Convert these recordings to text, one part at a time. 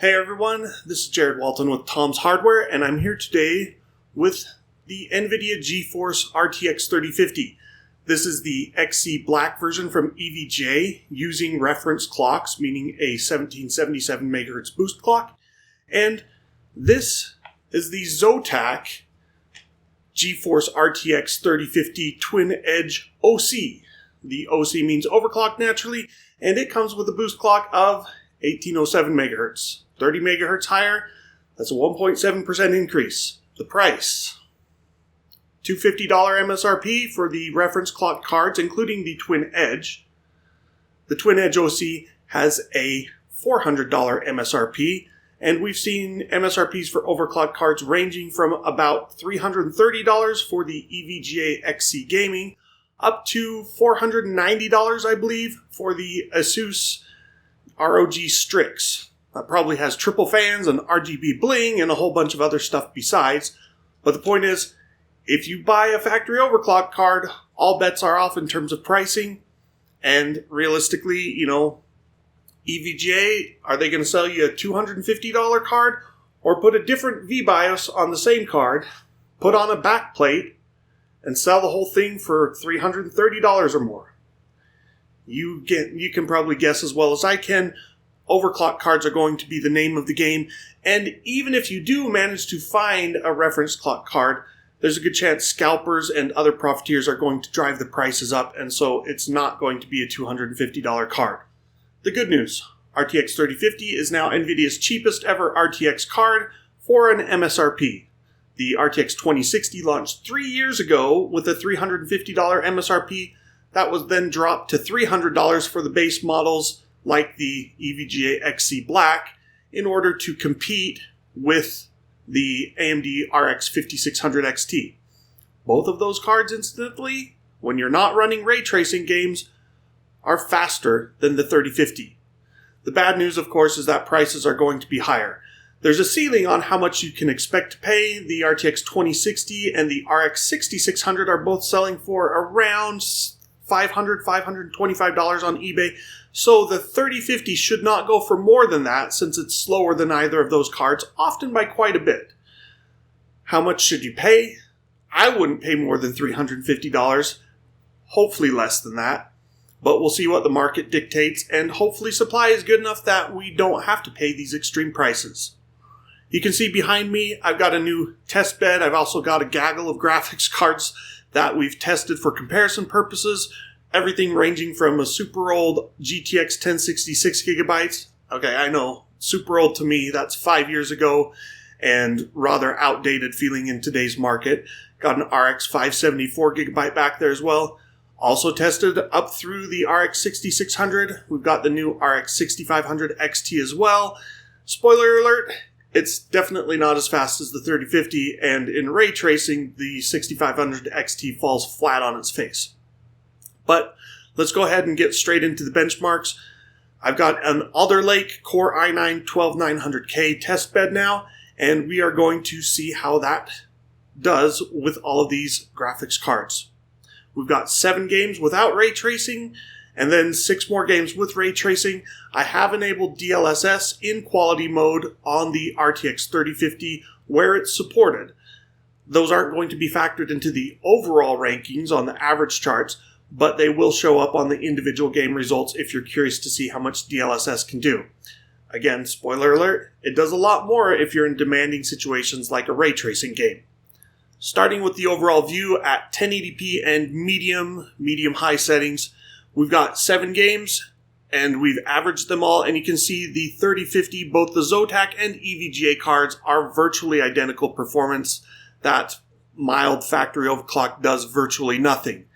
Hey everyone, this is Jarred Walton with Tom's Hardware, and I'm here today with the Nvidia GeForce RTX 3050. This is the XC Black version from EVGA using reference clocks, meaning a 1777 MHz boost clock. And this is the Zotac GeForce RTX 3050 Twin Edge OC. The OC means overclock naturally, and it comes with a boost clock of 1807 MHz. 30 MHz higher, that's a 1.7% increase. The price, $250 MSRP for the reference clock cards, including the Twin Edge. The Twin Edge OC has a $400 MSRP, and we've seen MSRPs for overclock cards ranging from about $330 for the EVGA XC Gaming up to $490, I believe, for the Asus ROG Strix. That probably has triple fans and RGB bling and a whole bunch of other stuff besides. But the point is, if you buy a factory overclock card, all bets are off in terms of pricing. And realistically, EVGA, are they going to sell you a $250 card or put a different VBIOS on the same card, put on a backplate, and sell the whole thing for $330 or more? You can probably guess as well as I can. Overclock cards are going to be the name of the game, and even if you do manage to find a reference clock card, there's a good chance scalpers and other profiteers are going to drive the prices up, and so it's not going to be a $250 card. The good news, RTX 3050 is now Nvidia's cheapest ever RTX card for an MSRP. The RTX 2060 launched 3 years ago with a $350 MSRP. That was then dropped to $300 for the base models like the EVGA XC Black in order to compete with the AMD RX 5600 XT. Both of those cards, incidentally, when you're not running ray tracing games, are faster than the 3050. The bad news, of course, is that prices are going to be higher. There's a ceiling on how much you can expect to pay. The RTX 2060 and the RX 6600 are both selling for around $500, $525 on eBay. So the 3050 should not go for more than that since it's slower than either of those cards, often by quite a bit. How much should you pay? I wouldn't pay more than $350, hopefully less than that. But we'll see what the market dictates, and hopefully supply is good enough that we don't have to pay these extreme prices. You can see behind me, I've got a new test bed. I've also got a gaggle of graphics cards that we've tested for comparison purposes. Everything ranging from a super old GTX 1066 gigabytes. Okay, I know, super old to me, that's 5 years ago, and rather outdated feeling in today's market. Got an RX 574 gigabyte back there as well. Also tested up through the RX 6600. We've got the new RX 6500 XT as well. Spoiler alert, it's definitely not as fast as the 3050, and in ray tracing, the 6500 XT falls flat on its face. But let's go ahead and get straight into the benchmarks. I've got an Alder Lake Core i9 12900K test bed now, and we are going to see how that does with all of these graphics cards. We've got 7 games without ray tracing, and then 6 more games with ray tracing. I have enabled DLSS in quality mode on the RTX 3050 where it's supported. Those aren't going to be factored into the overall rankings on the average charts, but they will show up on the individual game results if you're curious to see how much DLSS can do. Again, spoiler alert, it does a lot more if you're in demanding situations like a ray tracing game. Starting with the overall view at 1080p and medium-high settings, we've got 7 games, and we've averaged them all, and you can see the 3050, both the Zotac and EVGA cards are virtually identical performance. That mild factory overclock does virtually nothing.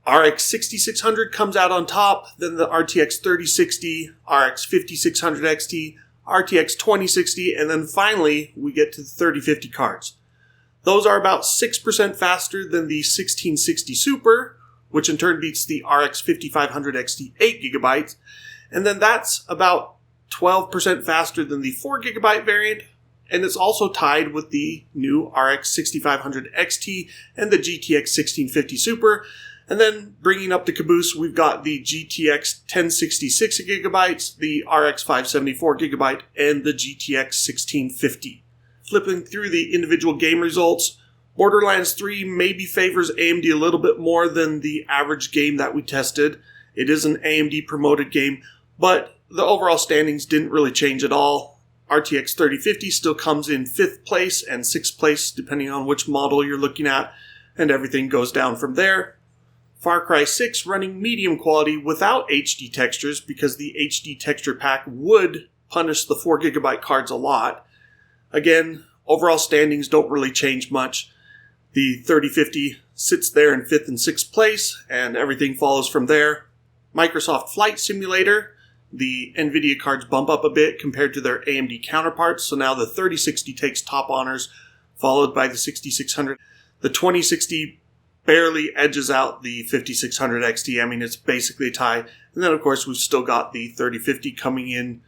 RX 6600 comes out on top, then the RTX 3060, RX 5600 XT, RTX 2060, and then finally we get to the 3050 cards. Those are about 6% faster than the 1660 Super, which in turn beats the RX 5500 XT 8GB, and then that's about 12% faster than the 4GB variant, and it's also tied with the new RX 6500 XT and the GTX 1650 Super, And then bringing up the caboose, we've got the GTX 1066 GB, the RX 574 GB, and the GTX 1650. Flipping through the individual game results, Borderlands 3 maybe favors AMD a little bit more than the average game that we tested. It is an AMD promoted game, but the overall standings didn't really change at all. RTX 3050 still comes in 5th place and 6th place depending on which model you're looking at, and everything goes down from there. Far Cry 6 running medium quality without HD textures because the HD texture pack would punish the 4GB cards a lot. Again, overall standings don't really change much. The 3050 sits there in 5th and 6th place, and everything follows from there. Microsoft Flight Simulator, the Nvidia cards bump up a bit compared to their AMD counterparts, so now the 3060 takes top honors, followed by the 6600. The 2060 barely edges out the 5600 XT. I mean, it's basically a tie. And then, of course, we've still got the 3050 coming in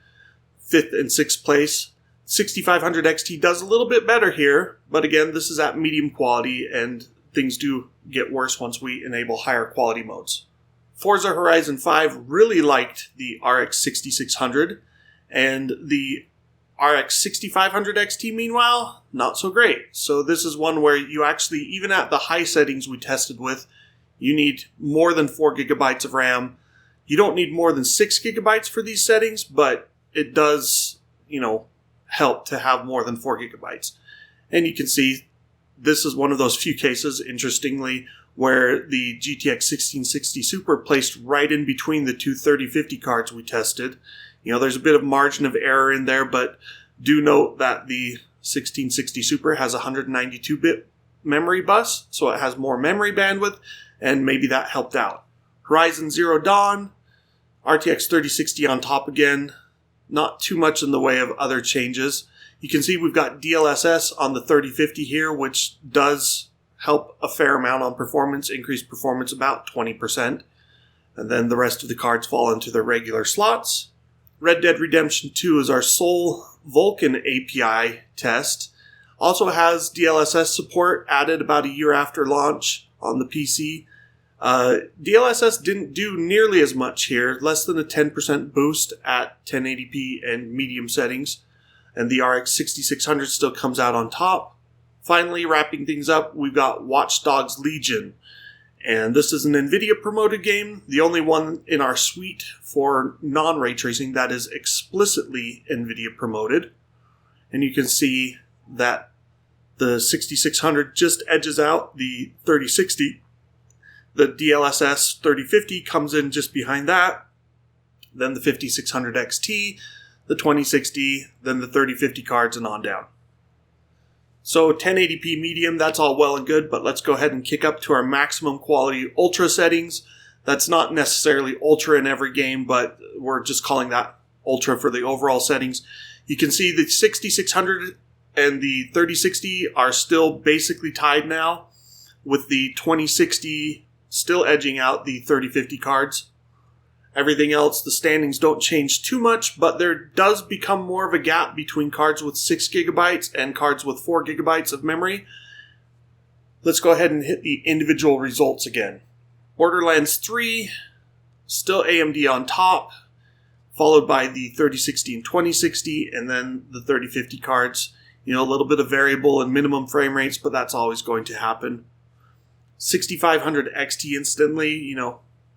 5th and 6th place. 6500 XT does a little bit better here, but again, this is at medium quality, and things do get worse once we enable higher quality modes. Forza Horizon 5 really liked the RX 6600, and the RX 6500 XT, meanwhile, not so great. So this is one where you actually, even at the high settings we tested with, you need more than 4 gigabytes of RAM. You don't need more than 6 gigabytes for these settings, but it does, help to have more than 4 gigabytes. And you can see this is one of those few cases, interestingly, where the GTX 1660 Super placed right in between the two 3050 cards we tested. There's a bit of margin of error in there, but do note that the 1660 Super has a 192-bit memory bus, so it has more memory bandwidth, and maybe that helped out. Horizon Zero Dawn, RTX 3060 on top again. Not too much in the way of other changes. You can see we've got DLSS on the 3050 here, which does help a fair amount on performance, increase performance about 20%. And then the rest of the cards fall into their regular slots. Red Dead Redemption 2 is our sole Vulkan API test. Also has DLSS support added about a year after launch on the PC. DLSS didn't do nearly as much here, less than a 10% boost at 1080p and medium settings, and the RX 6600 still comes out on top. Finally, wrapping things up, we've got Watch Dogs Legion, and this is an Nvidia promoted game, the only one in our suite for non-ray tracing that is explicitly Nvidia promoted. And you can see that the 6600 just edges out the 3060. The DLSS 3050 comes in just behind that. Then the 5600 XT, the 2060, then the 3050 cards, and on down. So 1080p medium, that's all well and good, but let's go ahead and kick up to our maximum quality ultra settings. That's not necessarily ultra in every game, but we're just calling that ultra for the overall settings. You can see the 6600 and the 3060 are still basically tied now, with the 2060 still edging out the 3050 cards. Everything else, the standings don't change too much, but there does become more of a gap between cards with 6 gigabytes and cards with 4 gigabytes of memory. Let's go ahead and hit the individual results again. Borderlands 3, still AMD on top, followed by the 3060 and 2060, and then the 3050 cards. A little bit of variable and minimum frame rates, but that's always going to happen. 6500 XT instantly,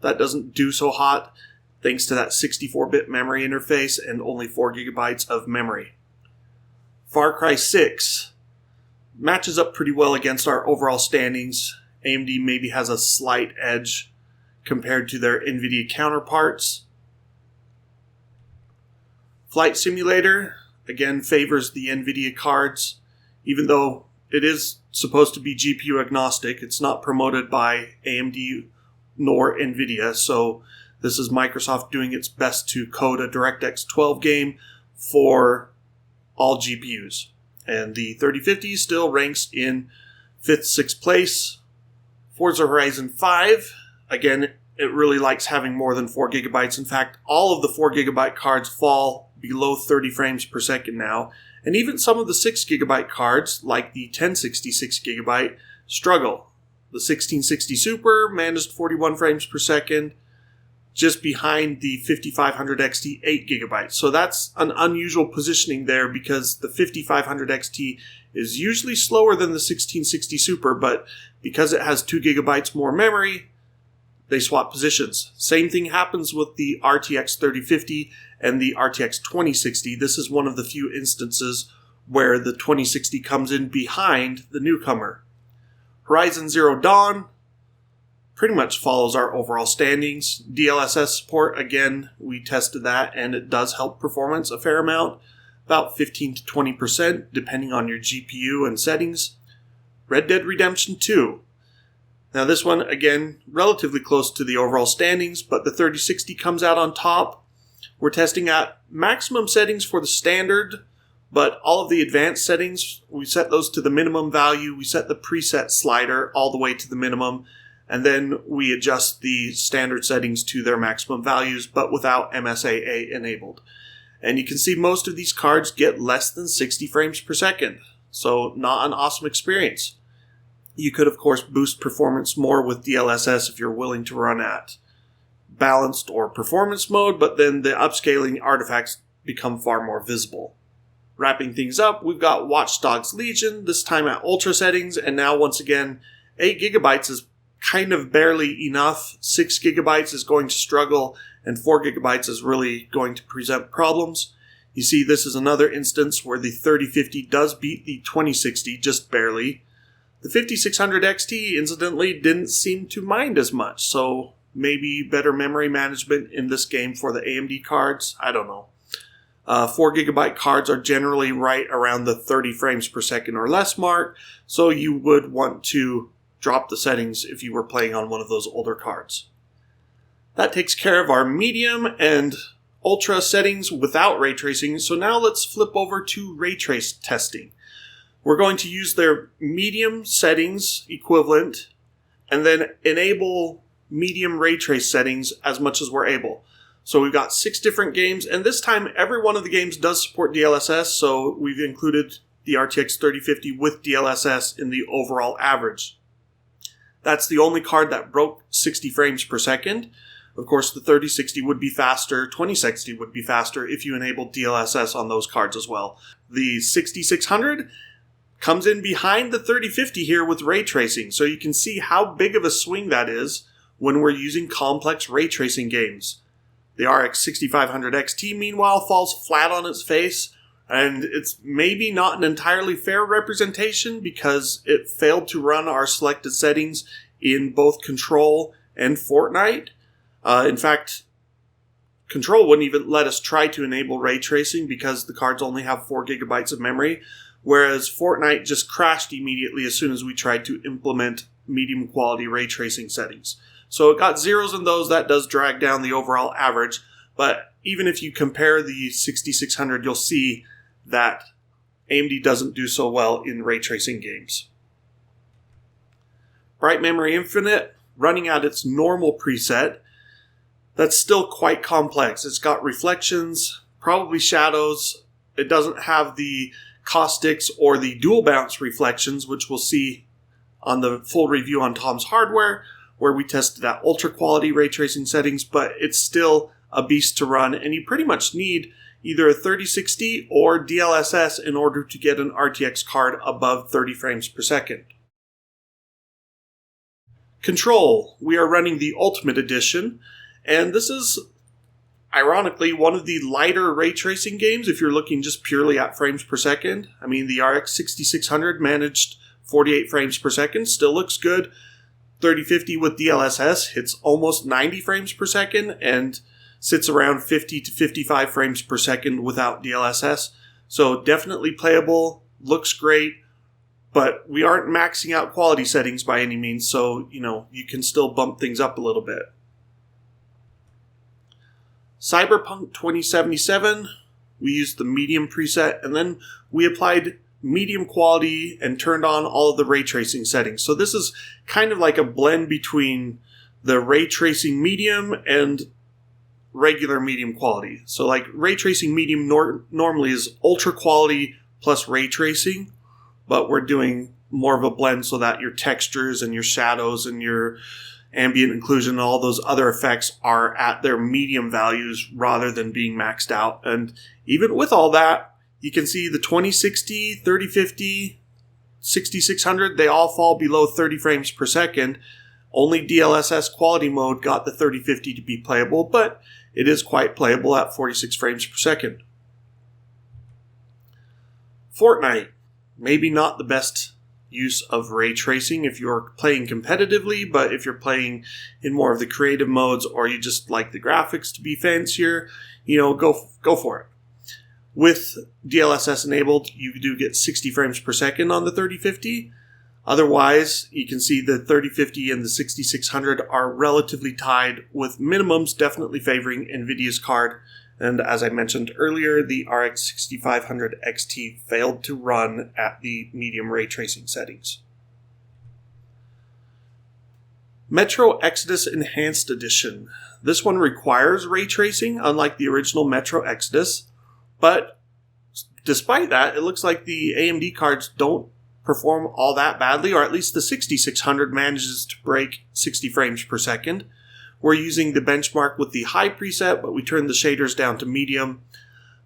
that doesn't do so hot, thanks to that 64-bit memory interface and only 4 gigabytes of memory. Far Cry 6 matches up pretty well against our overall standings. AMD maybe has a slight edge compared to their Nvidia counterparts. Flight Simulator, again, favors the Nvidia cards, even though it is supposed to be GPU agnostic. It's not promoted by AMD nor Nvidia, so this is Microsoft doing its best to code a DirectX 12 game for all GPUs. And the 3050 still ranks in 5th, 6th place. Forza Horizon 5, again, it really likes having more than 4 gigabytes. In fact, all of the 4 gigabyte cards fall below 30 frames per second now. And even some of the 6 gigabyte cards, like the 1066 gigabyte, struggle. The 1660 Super managed 41 frames per second, just behind the 5500 XT 8 gigabytes. So that's an unusual positioning there because the 5500 XT is usually slower than the 1660 Super, but because it has 2 gigabytes more memory, they swap positions. Same thing happens with the RTX 3050 and the RTX 2060. This is one of the few instances where the 2060 comes in behind the newcomer. Horizon Zero Dawn pretty much follows our overall standings. DLSS support, again, we tested that and it does help performance a fair amount, about 15 to 20% depending on your GPU and settings. Red Dead Redemption 2. Now this one, again, relatively close to the overall standings, but the 3060 comes out on top. We're testing at maximum settings for the standard, but all of the advanced settings, we set those to the minimum value. We set the preset slider all the way to the minimum, and then we adjust the standard settings to their maximum values, but without MSAA enabled. And you can see most of these cards get less than 60 frames per second, so not an awesome experience. You could, of course, boost performance more with DLSS if you're willing to run at balanced or performance mode, but then the upscaling artifacts become far more visible. Wrapping things up, we've got Watch Dogs Legion, this time at ultra settings, and now once again, 8 gigabytes is kind of barely enough. 6 gigabytes is going to struggle, and 4 gigabytes is really going to present problems. You see, this is another instance where the 3050 does beat the 2060, just barely. The 5600 XT, incidentally, didn't seem to mind as much, so maybe better memory management in this game for the AMD cards, I don't know. 4 gigabyte cards are generally right around the 30 frames per second or less mark, so you would want to drop the settings if you were playing on one of those older cards. That takes care of our medium and ultra settings without ray tracing, so now let's flip over to ray trace testing. We're going to use their medium settings equivalent and then enable medium ray trace settings as much as we're able. So we've got 6 different games, and this time every one of the games does support DLSS, so we've included the RTX 3050 with DLSS in the overall average. That's the only card that broke 60 frames per second. Of course, the 3060 would be faster, 2060 would be faster if you enabled DLSS on those cards as well. The 6600 comes in behind the 3050 here with ray tracing, so you can see how big of a swing that is when we're using complex ray tracing games. The RX 6500 XT, meanwhile, falls flat on its face, and it's maybe not an entirely fair representation because it failed to run our selected settings in both Control and Fortnite. In fact, Control wouldn't even let us try to enable ray tracing because the cards only have 4 gigabytes of memory, whereas Fortnite just crashed immediately as soon as we tried to implement medium quality ray tracing settings. So it got zeros in those. That does drag down the overall average, but even if you compare the 6600, you'll see that AMD doesn't do so well in ray tracing games. Bright Memory Infinite, running at its normal preset, that's still quite complex. It's got reflections, probably shadows. It doesn't have the caustics or the dual bounce reflections, which we'll see on the full review on Tom's Hardware, where we tested at ultra quality ray tracing settings, but it's still a beast to run, and you pretty much need either a 3060 or DLSS in order to get an RTX card above 30 frames per second. Control, we are running the Ultimate Edition, and this is ironically one of the lighter ray tracing games if you're looking just purely at frames per second. I mean, the RX 6600 managed 48 frames per second, still looks good. 3050 with DLSS hits almost 90 frames per second and sits around 50 to 55 frames per second without DLSS. So definitely playable, looks great, but we aren't maxing out quality settings by any means, so you can still bump things up a little bit. Cyberpunk 2077, we used the medium preset, and then we applied medium quality and turned on all of the ray tracing settings. So this is kind of like a blend between the ray tracing medium and regular medium quality. So like ray tracing medium normally is ultra quality plus ray tracing, but we're doing more of a blend so that your textures and your shadows and your ambient occlusion and all those other effects are at their medium values rather than being maxed out. And even with all that, you can see the 2060, 3050, 6600, they all fall below 30 frames per second. Only DLSS quality mode got the 3050 to be playable, but it is quite playable at 46 frames per second. Fortnite, maybe not the best use of ray tracing if you're playing competitively, but if you're playing in more of the creative modes or you just like the graphics to be fancier, go for it. With DLSS enabled, you do get 60 frames per second on the 3050. Otherwise, you can see the 3050 and the 6600 are relatively tied, with minimums definitely favoring Nvidia's card. And as I mentioned earlier, the RX 6500 XT failed to run at the medium ray tracing settings. Metro Exodus Enhanced Edition. This one requires ray tracing, unlike the original Metro Exodus. But despite that, it looks like the AMD cards don't perform all that badly, or at least the 6600 manages to break 60 frames per second. We're using the benchmark with the high preset, but we turned the shaders down to medium.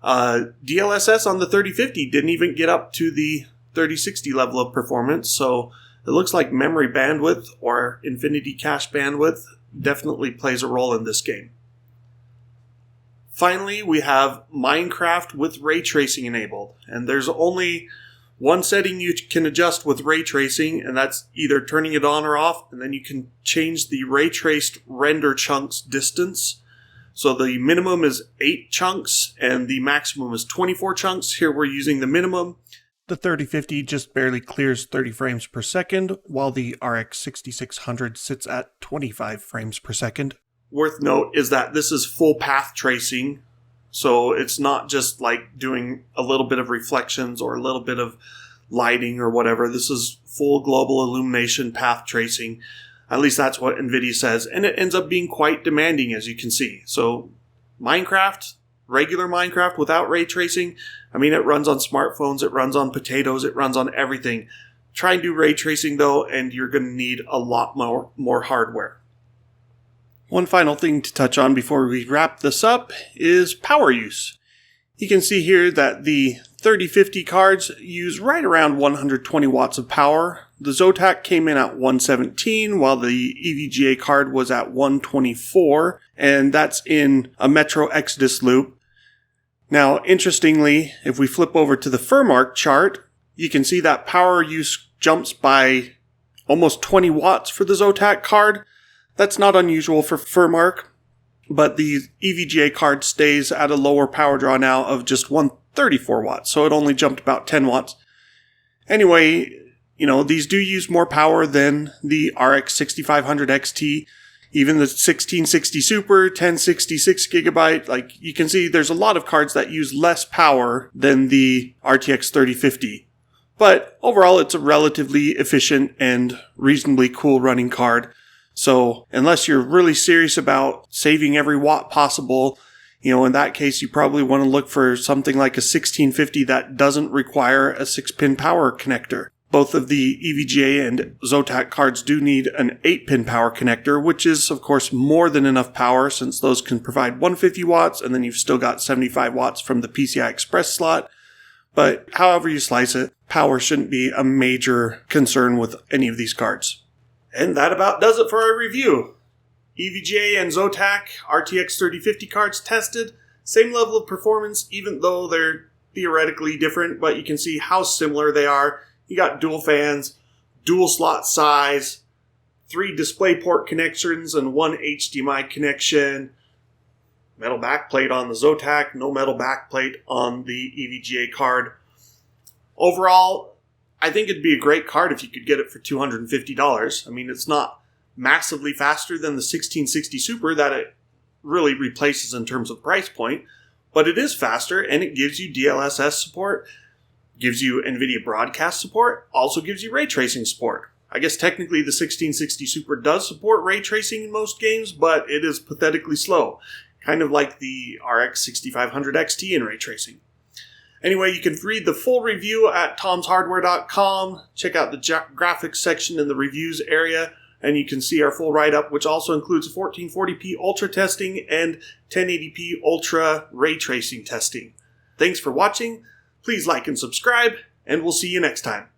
DLSS on the 3050 didn't even get up to the 3060 level of performance, so it looks like memory bandwidth or infinity cache bandwidth definitely plays a role in this game. Finally, we have Minecraft with ray tracing enabled, and there's only one setting you can adjust with ray tracing, and that's either turning it on or off, and then you can change the ray traced render chunks distance. So the minimum is 8 chunks, and the maximum is 24 chunks. Here we're using the minimum. The 3050 just barely clears 30 frames per second, while the RX 6600 sits at 25 frames per second. Worth note is that this is full path tracing, so it's not just like doing a little bit of reflections or a little bit of lighting or whatever. This is full global illumination path tracing. At least that's what Nvidia says. And it ends up being quite demanding, as you can see. So Minecraft, regular Minecraft without ray tracing, it runs on smartphones, it runs on potatoes, it runs on everything. Try and do ray tracing though, and you're going to need a lot more hardware. One final thing to touch on before we wrap this up is power use. You can see here that the 3050 cards use right around 120 watts of power. The Zotac came in at 117, while the EVGA card was at 124, and that's in a Metro Exodus loop. Now, interestingly, if we flip over to the Furmark chart, you can see that power use jumps by almost 20 watts for the Zotac card. That's not unusual for Furmark, but the EVGA card stays at a lower power draw now of just 134 watts, so it only jumped about 10 watts. Anyway, these do use more power than the RX 6500 XT, even the 1660 Super, 1066 gigabyte. You can see there's a lot of cards that use less power than the RTX 3050. But overall, it's a relatively efficient and reasonably cool running card. So unless you're really serious about saving every watt possible, in that case, you probably want to look for something like a 1650 that doesn't require a 6-pin power connector. Both of the EVGA and Zotac cards do need an 8-pin power connector, which is, of course, more than enough power since those can provide 150 watts, and then you've still got 75 watts from the PCI Express slot. But however you slice it, power shouldn't be a major concern with any of these cards. And that about does it for our review. EVGA and Zotac RTX 3050 cards tested. Same level of performance, even though they're theoretically different, but you can see how similar they are. You got dual fans, dual slot size, 3 DisplayPort connections and 1 HDMI connection. Metal backplate on the Zotac, no metal backplate on the EVGA card. Overall, I think it'd be a great card if you could get it for $250. It's not massively faster than the 1660 Super that it really replaces in terms of price point, but it is faster and it gives you DLSS support, gives you Nvidia broadcast support, also gives you ray tracing support. I guess technically the 1660 Super does support ray tracing in most games, but it is pathetically slow, kind of like the RX 6500 XT in ray tracing. Anyway, you can read the full review at tomshardware.com. Check out the graphics section in the reviews area, and you can see our full write-up, which also includes 1440p ultra testing and 1080p ultra ray tracing testing. Thanks for watching. Please like and subscribe, and we'll see you next time.